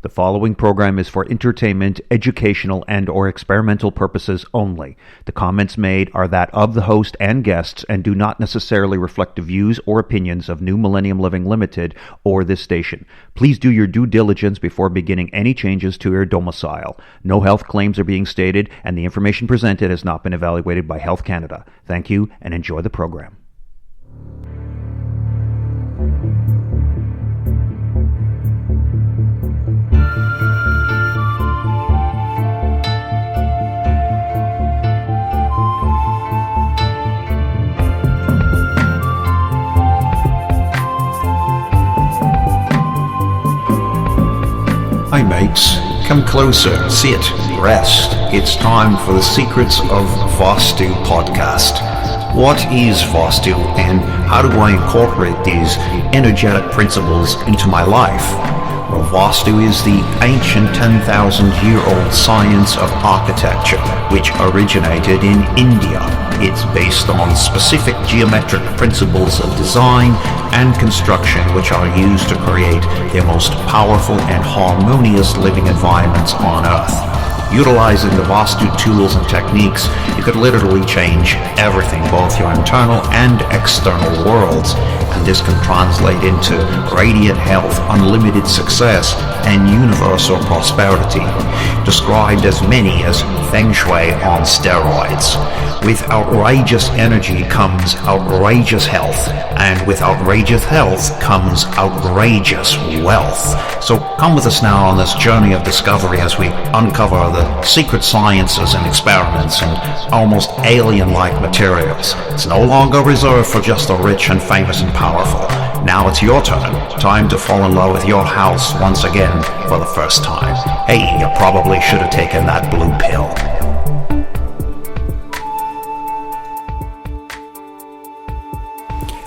The following program is for entertainment, educational, and/or experimental purposes only. The comments made are that of the host and guests and do not necessarily reflect the views or opinions of New Millennium Living Limited or this station. Please do your due diligence before beginning any changes to your domicile. No health claims are being stated, and the information presented has not been evaluated by Health Canada. Thank you, and enjoy the program. Hi mates, come closer, sit, rest. It's time for the Secrets of Vastu podcast. What is Vastu and how do I incorporate these energetic principles into my life? Well, Vastu is the ancient 10,000-year-old science of architecture which originated in India. It's based on specific geometric principles of design and construction which are used to create the most powerful and harmonious living environments on Earth. Utilizing the Vastu tools and techniques, you could literally change everything, both your internal and external worlds, and this can translate into radiant health, unlimited success, and universal prosperity, described as many as Feng Shui on steroids. With outrageous energy comes outrageous health, and with outrageous health comes outrageous wealth. So come with us now on this journey of discovery as we uncover the secret sciences and experiments and almost alien-like materials. It's no longer reserved for just the rich and famous and powerful. Now it's your turn. Time to fall in love with your house once again for the first time. Hey, you probably should have taken that blue pill.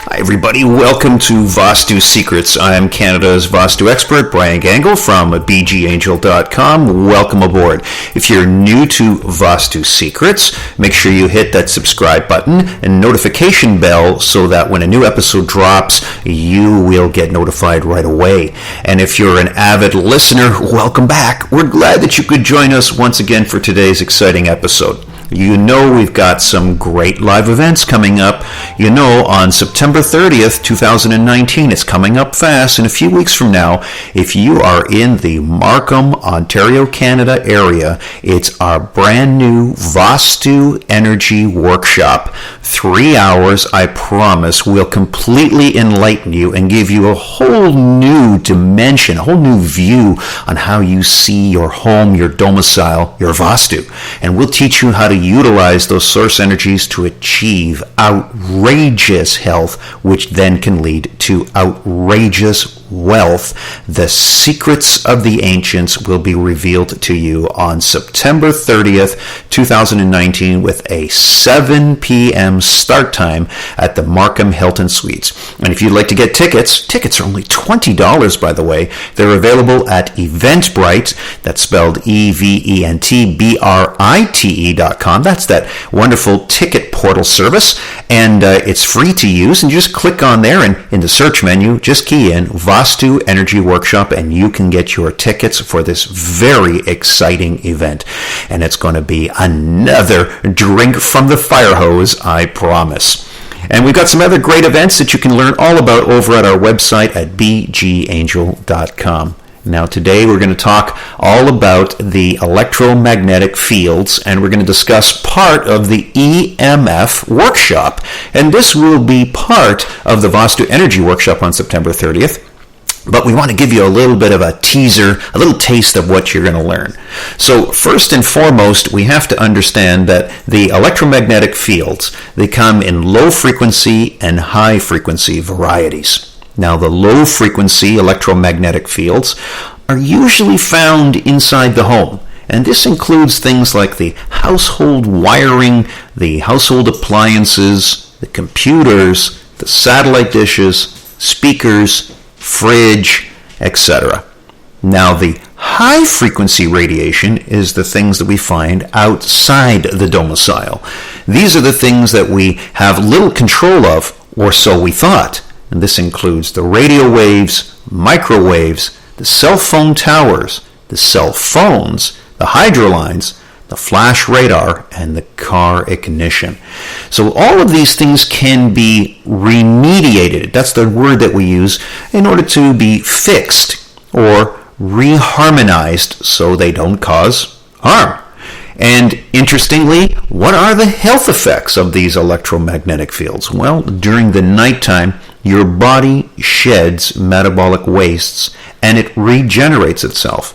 Hi everybody, welcome to Vastu Secrets. I am Canada's Vastu expert, Brian Gangle from bgangel.com. Welcome aboard. If you're new to Vastu Secrets, make sure you hit that subscribe button and notification bell so that when a new episode drops, you will get notified right away. And if you're an avid listener, welcome back. We're glad that you could join us once again for today's exciting episode. You know we've got some great live events coming up. You know, on September 30th, 2019, it's coming up fast. In a few weeks from now, if you are in the Markham, Ontario, Canada area, it's our brand new Vastu Energy Workshop. 3 hours, I promise, will completely enlighten you and give you a whole new dimension, a whole new view on how you see your home, your domicile, your Vastu. And we'll teach you how to utilize those source energies to achieve outrageous health, which then can lead to outrageous wealth. The secrets of the ancients will be revealed to you on September 30th, 2019 with a 7 p.m. start time at the Markham Hilton Suites. And if you'd like to get tickets are only $20, by the way. They're available at Eventbrite, that's spelled eventbrite.com. That's that wonderful ticket portal service, and it's free to use, and you just click on there, and in the search menu, just key in Vastu Energy Workshop, and you can get your tickets for this very exciting event. And it's going to be another drink from the fire hose, I promise. And we've got some other great events that you can learn all about over at our website at bgangel.com. Now today we're going to talk all about the electromagnetic fields, and we're going to discuss part of the EMF workshop. And this will be part of the Vastu Energy Workshop on September 30th. But we want to give you a little bit of a teaser, a little taste of what you're going to learn. So first and foremost, we have to understand that the electromagnetic fields, they come in low frequency and high frequency varieties. Now, the low-frequency electromagnetic fields are usually found inside the home, and this includes things like the household wiring, the household appliances, the computers, the satellite dishes, speakers, fridge, etc. Now, the high-frequency radiation is the things that we find outside the domicile. These are the things that we have little control of, or so we thought. And this includes the radio waves, microwaves, the cell phone towers, the cell phones, the hydrolines, the flash radar, and the car ignition. So all of these things can be remediated. That's the word that we use in order to be fixed or reharmonized so they don't cause harm. And interestingly, what are the health effects of these electromagnetic fields? Well, during the nighttime, your body sheds metabolic wastes and it regenerates itself.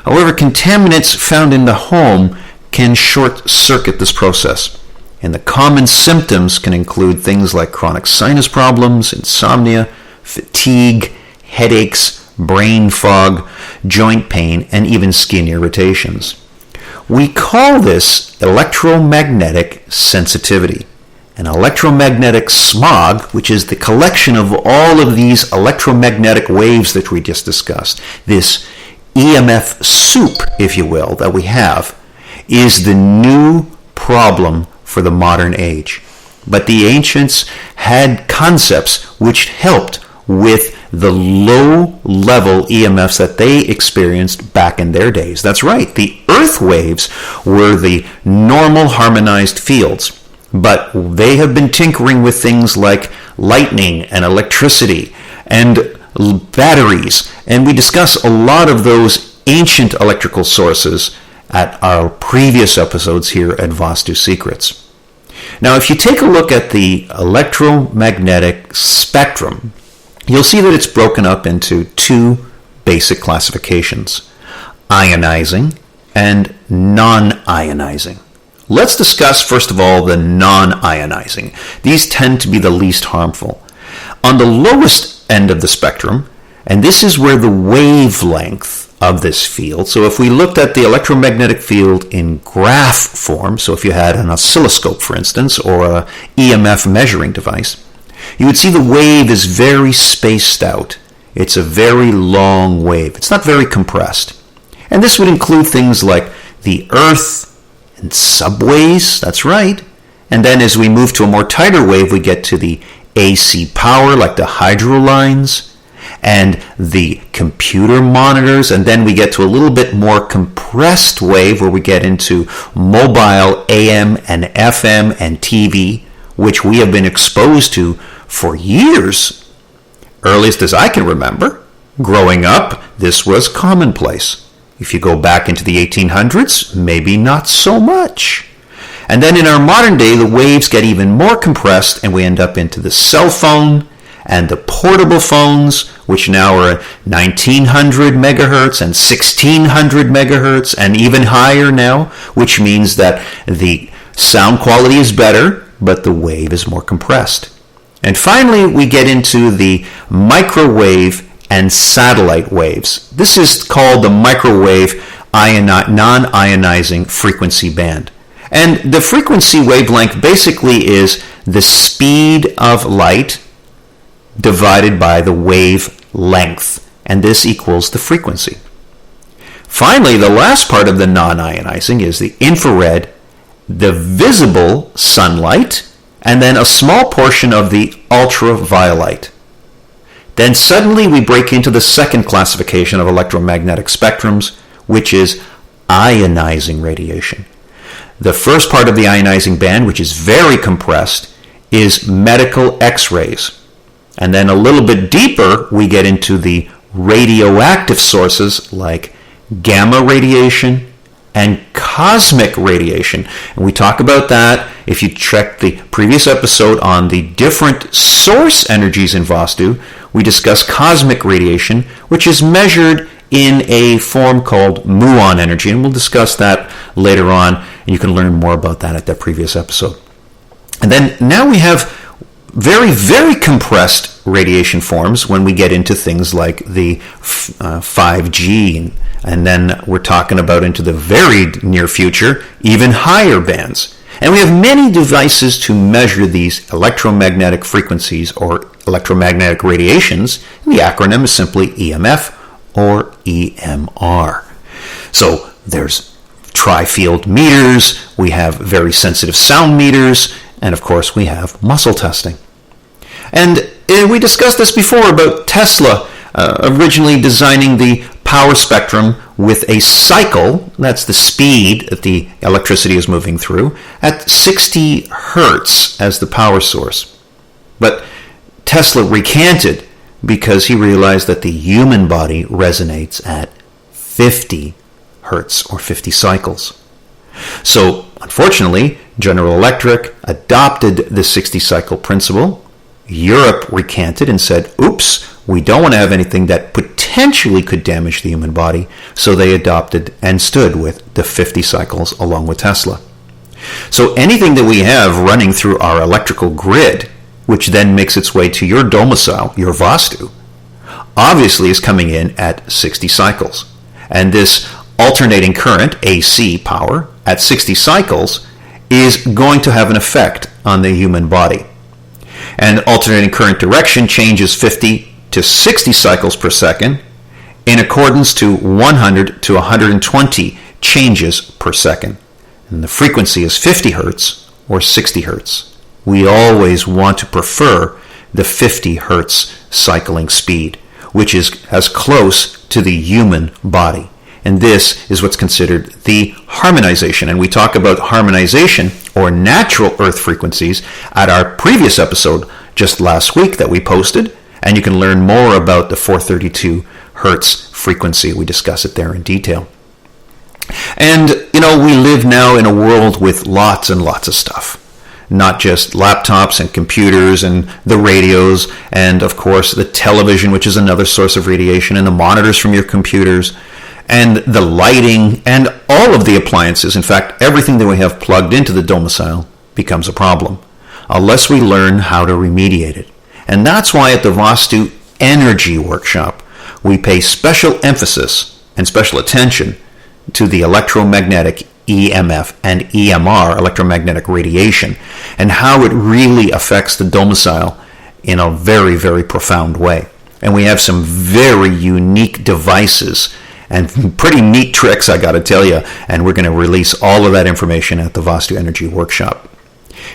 However, contaminants found in the home can short-circuit this process. And the common symptoms can include things like chronic sinus problems, insomnia, fatigue, headaches, brain fog, joint pain, and even skin irritations. We call this electromagnetic sensitivity. And electromagnetic smog, which is the collection of all of these electromagnetic waves that we just discussed, this EMF soup, if you will, that we have, is the new problem for the modern age. But the ancients had concepts which helped with the low-level EMFs that they experienced back in their days. That's right, the earth waves were the normal harmonized fields, but they have been tinkering with things like lightning and electricity and batteries, and we discuss a lot of those ancient electrical sources at our previous episodes here at Vastu Secrets. Now, if you take a look at the electromagnetic spectrum, you'll see that it's broken up into two basic classifications: ionizing and non-ionizing. Let's discuss, first of all, the non-ionizing. These tend to be the least harmful. On the lowest end of the spectrum, and this is where the wavelength of this field, so if we looked at the electromagnetic field in graph form, so if you had an oscilloscope, for instance, or a EMF measuring device, you would see the wave is very spaced out. It's a very long wave. It's not very compressed. And this would include things like the earth and subways, that's right. And then as we move to a more tighter wave, we get to the AC power, like the hydro lines, and the computer monitors, and then we get to a little bit more compressed wave where we get into mobile AM and FM and TV, which we have been exposed to for years. Earliest as I can remember, growing up, this was commonplace. If you go back into the 1800s, maybe not so much. And then in our modern day, the waves get even more compressed, and we end up into the cell phone and the portable phones, which now are 1900 megahertz and 1600 megahertz and even higher now, which means that the sound quality is better, but the wave is more compressed. And finally, we get into the microwave and satellite waves. This is called the microwave non-ionizing frequency band. And the frequency wavelength basically is the speed of light divided by the wave length, and this equals the frequency. Finally, the last part of the non-ionizing is the infrared, the visible sunlight, and then a small portion of the ultraviolet. Then suddenly we break into the second classification of electromagnetic spectrums, which is ionizing radiation. The first part of the ionizing band, which is very compressed, is medical X-rays. And then a little bit deeper, we get into the radioactive sources like gamma radiation and cosmic radiation. And we talk about that if you check the previous episode on the different source energies in Vastu. We discuss cosmic radiation, which is measured in a form called muon energy. And we'll discuss that later on, and you can learn more about that at that previous episode. And then now we have very, very compressed radiation forms when we get into things like the 5G, and then we're talking about into the very near future, even higher bands. And we have many devices to measure these electromagnetic frequencies or electromagnetic radiations. The acronym is simply EMF or EMR. So there's tri-field meters, we have very sensitive sound meters, and of course we have muscle testing. And we discussed this before about Tesla originally designing the power spectrum with a cycle, that's the speed that the electricity is moving through, at 60 hertz as the power source. But Tesla recanted because he realized that the human body resonates at 50 hertz or 50 cycles. So, unfortunately, General Electric adopted the 60 cycle principle. Europe recanted and said, oops, we don't want to have anything that potentially could damage the human body, so they adopted and stood with the 50 cycles along with Tesla. So anything that we have running through our electrical grid, which then makes its way to your domicile, your Vastu, obviously is coming in at 60 cycles. And this alternating current, AC power, at 60 cycles is going to have an effect on the human body. And alternating current direction changes 50 to 60 cycles per second in accordance to 100 to 120 changes per second. And the frequency is 50 hertz or 60 hertz. We always want to prefer the 50 hertz cycling speed, which is as close to the human body. And this is what's considered the harmonization. And we talk about harmonization or natural earth frequencies at our previous episode just last week that we posted. And you can learn more about the 432 hertz frequency. We discuss it there in detail. And, we live now in a world with lots and lots of stuff. Not just laptops and computers and the radios and, of course, the television, which is another source of radiation, and the monitors from your computers, and the lighting, and all of the appliances. In fact, everything that we have plugged into the domicile becomes a problem, unless we learn how to remediate it. And that's why at the Vastu Energy Workshop, we pay special emphasis and special attention to the electromagnetic EMF and EMR, electromagnetic radiation, and how it really affects the domicile in a very, very profound way. And we have some very unique devices and pretty neat tricks, I got to tell you, and we're going to release all of that information at the Vastu Energy Workshop.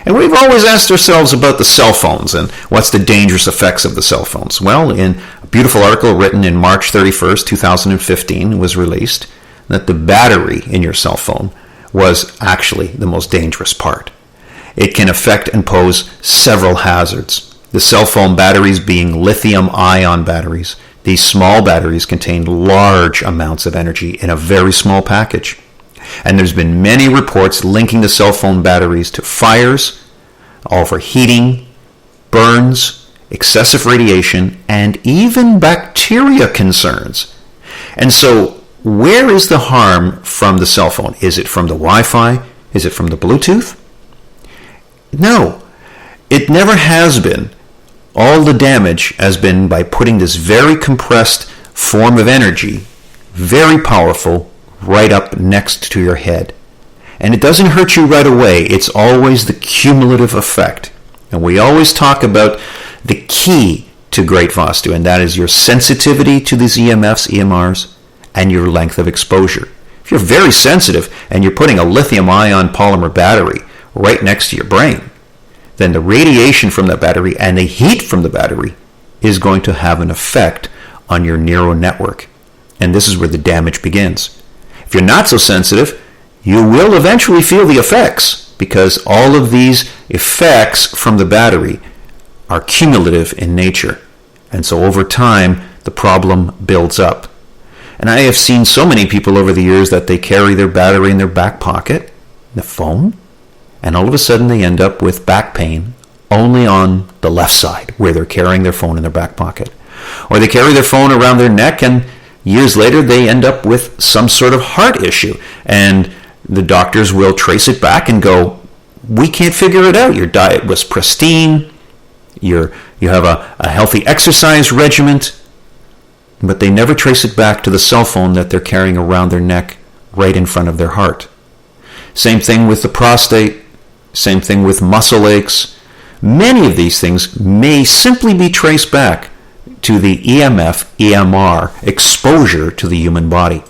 And we've always asked ourselves about the cell phones and what's the dangerous effects of the cell phones. Well, in a beautiful article written in March 31st, 2015, was released that the battery in your cell phone was actually the most dangerous part. It can affect and pose several hazards. The cell phone batteries being lithium-ion batteries. These small batteries contain large amounts of energy in a very small package. And there's been many reports linking the cell phone batteries to fires, overheating, burns, excessive radiation, and even bacteria concerns. And so, where is the harm from the cell phone? Is it from the Wi-Fi? Is it from the Bluetooth? No, it never has been. All the damage has been by putting this very compressed form of energy, very powerful, right up next to your head. And it doesn't hurt you right away. It's always the cumulative effect. And we always talk about the key to great Vastu, and that is your sensitivity to these EMFs, EMRs, and your length of exposure. If you're very sensitive and you're putting a lithium-ion polymer battery right next to your brain, then the radiation from that battery and the heat from the battery is going to have an effect on your neural network. And this is where the damage begins. If you're not so sensitive, you will eventually feel the effects, because all of these effects from the battery are cumulative in nature. And so over time, the problem builds up. And I have seen so many people over the years that they carry their battery in their back pocket, the phone, and all of a sudden they end up with back pain only on the left side where they're carrying their phone in their back pocket. Or they carry their phone around their neck, and years later they end up with some sort of heart issue. And the doctors will trace it back and go, we can't figure it out. Your diet was pristine. You have a healthy exercise regimen. But they never trace it back to the cell phone that they're carrying around their neck right in front of their heart. Same thing with the prostate. Same thing with muscle aches. Many of these things may simply be traced back to the EMF, EMR exposure to the human body.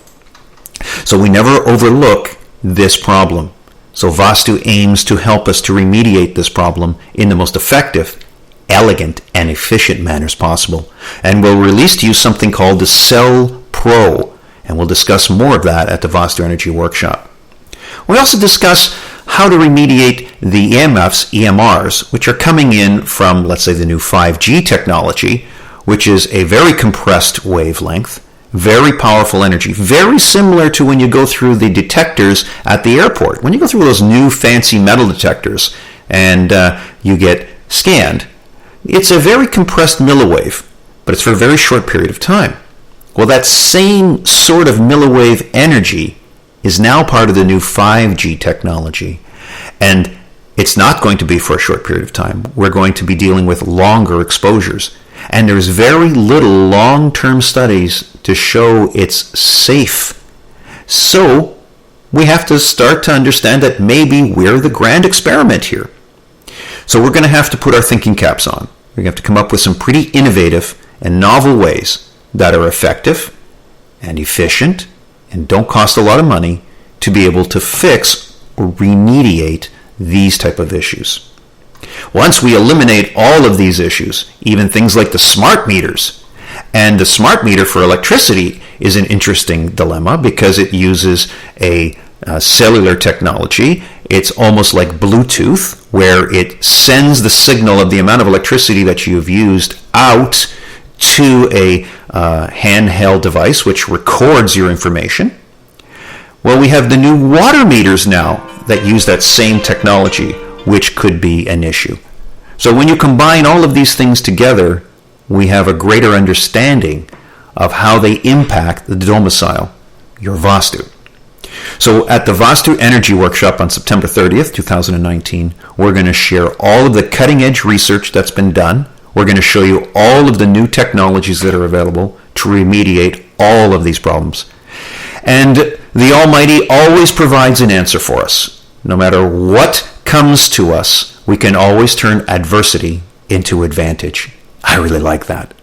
So we never overlook this problem. So Vastu aims to help us to remediate this problem in the most effective elegant and efficient manners possible. And we'll release to you something called the Cell Pro, and we'll discuss more of that at the Vastu Energy Workshop. We also discuss how to remediate the EMFs, EMRs, which are coming in from, let's say, the new 5G technology, which is a very compressed wavelength, very powerful energy, very similar to when you go through the detectors at the airport. When you go through those new fancy metal detectors and you get scanned, it's a very compressed milliwave, but it's for a very short period of time. Well, that same sort of milliwave energy is now part of the new 5G technology. And it's not going to be for a short period of time. We're going to be dealing with longer exposures. And there's very little long-term studies to show it's safe. So we have to start to understand that maybe we're the grand experiment here. So we're going to have to put our thinking caps on. We're going to have to come up with some pretty innovative and novel ways that are effective and efficient and don't cost a lot of money to be able to fix or remediate these type of issues. Once we eliminate all of these issues, even things like the smart meters, and the smart meter for electricity is an interesting dilemma because it uses a cellular technology. It's almost like Bluetooth, where it sends the signal of the amount of electricity that you've used out to a handheld device, which records your information. Well, we have the new water meters now that use that same technology, which could be an issue. So when you combine all of these things together, we have a greater understanding of how they impact the domicile, your Vastu. So at the Vastu Energy Workshop on September 30th, 2019, we're going to share all of the cutting-edge research that's been done. We're going to show you all of the new technologies that are available to remediate all of these problems. And the Almighty always provides an answer for us. No matter what comes to us, we can always turn adversity into advantage. I really like that.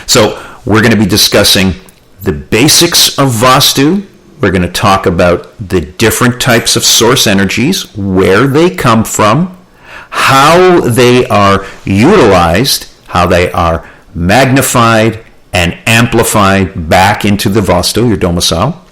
So we're going to be discussing the basics of Vastu. We're going to talk about the different types of source energies, where they come from, how they are utilized, how they are magnified and amplified back into the Vastu, your domicile.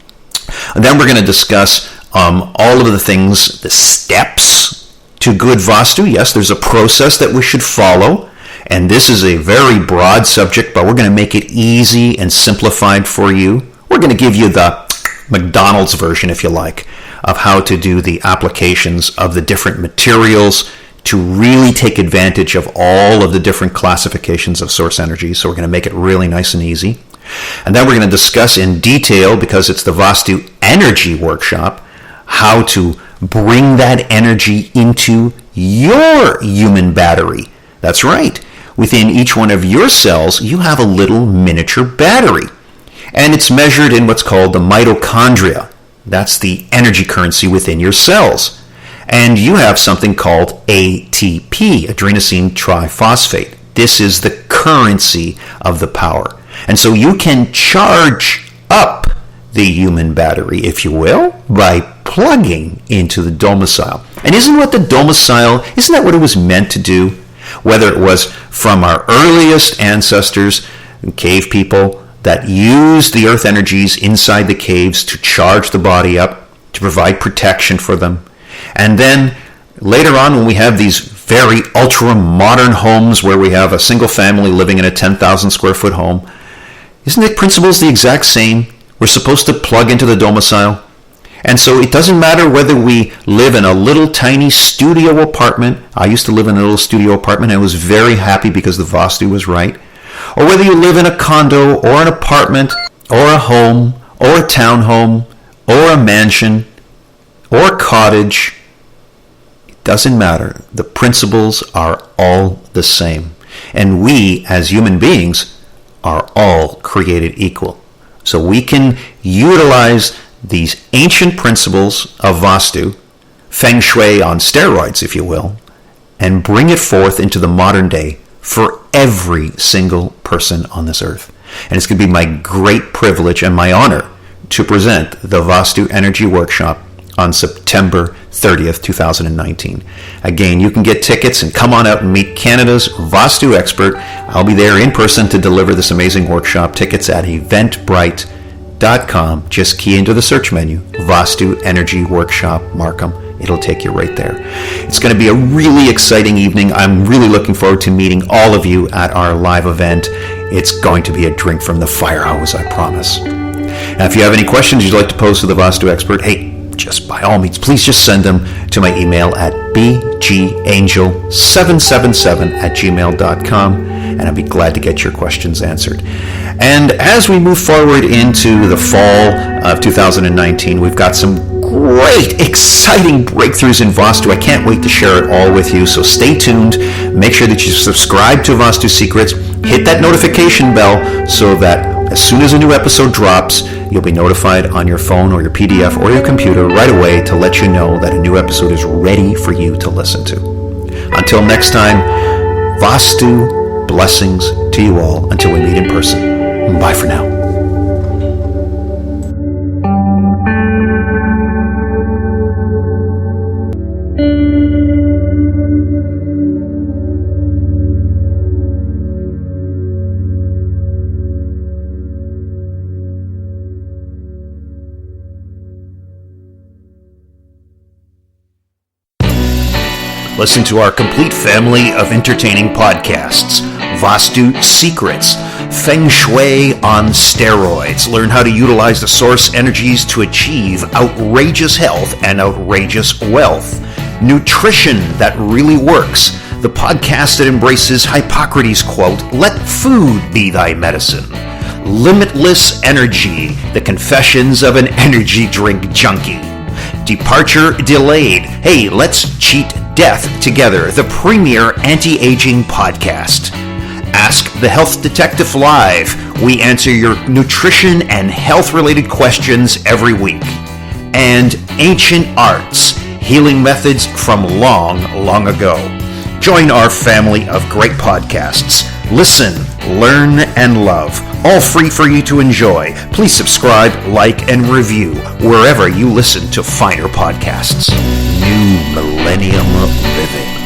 And then we're going to discuss all of the things, the steps to good Vastu. Yes, there's a process that we should follow. And this is a very broad subject, but we're going to make it easy and simplified for you. We're going to give you the McDonald's version, if you like, of how to do the applications of the different materials to really take advantage of all of the different classifications of source energy. So we're going to make it really nice and easy. And then we're going to discuss in detail, because it's the Vastu Energy Workshop, how to bring that energy into your human battery. That's right. Within each one of your cells, you have a little miniature battery. And it's measured in what's called the mitochondria. That's the energy currency within your cells. And you have something called ATP, adenosine triphosphate. This is the currency of the power. And so you can charge up the human battery, if you will, by plugging into the domicile. And isn't that what it was meant to do? Whether it was from our earliest ancestors, cave people, that used the earth energies inside the caves to charge the body up, to provide protection for them. And then later on, when we have these very ultra-modern homes where we have a single family living in a 10,000 square foot home, isn't the principles the exact same? We're supposed to plug into the domicile. And so it doesn't matter whether we live in a little tiny studio apartment. I used to live in a little studio apartment. I was very happy because the Vastu was right. Or whether you live in a condo or an apartment or a home or a townhome or a mansion or a cottage. It doesn't matter. The principles are all the same. And we, as human beings, are all created equal. So we can utilize these ancient principles of Vastu, Feng Shui on steroids, if you will, and bring it forth into the modern day for every single person on this earth. And it's going to be my great privilege and my honor to present the Vastu Energy Workshop on September 30th, 2019. Again, you can get tickets and come on out and meet Canada's Vastu expert. I'll be there in person to deliver this amazing workshop. Tickets at eventbrite.com. Just key into the search menu, Vastu Energy Workshop Markham. It'll take you right there. It's going to be a really exciting evening. I'm really looking forward to meeting all of you at our live event. It's going to be a drink from the fire hose, I promise. Now, if you have any questions you'd like to pose to the Vastu expert, hey, just by all means, please just send them to my email at bgangel777@gmail.com, and I'd be glad to get your questions answered. And as we move forward into the fall of 2019, we've got some great, exciting breakthroughs in Vastu. I can't wait to share it all with you, so stay tuned. Make sure that you subscribe to Vastu Secrets. Hit that notification bell so that as soon as a new episode drops, you'll be notified on your phone or your PDF or your computer right away to let you know that a new episode is ready for you to listen to. Until next time, Vastu blessings to you all until we meet in person. Bye for now. Listen to our complete family of entertaining podcasts. Vastu Secrets, Feng Shui on steroids. Learn how to utilize the source energies to achieve outrageous health and outrageous wealth. Nutrition that really works. The podcast that embraces Hippocrates' quote, "Let food be thy medicine." Limitless Energy, the confessions of an energy drink junkie. Departure Delayed. Hey, let's cheat death together. The premier anti-aging podcast. Ask the Health Detective Live. We answer your nutrition and health-related questions every week. And Ancient Arts. Healing methods from long, long ago. Join our family of great podcasts. Listen, learn, and love. All free for you to enjoy. Please subscribe, like, and review wherever you listen to finer podcasts. New Millennium Living.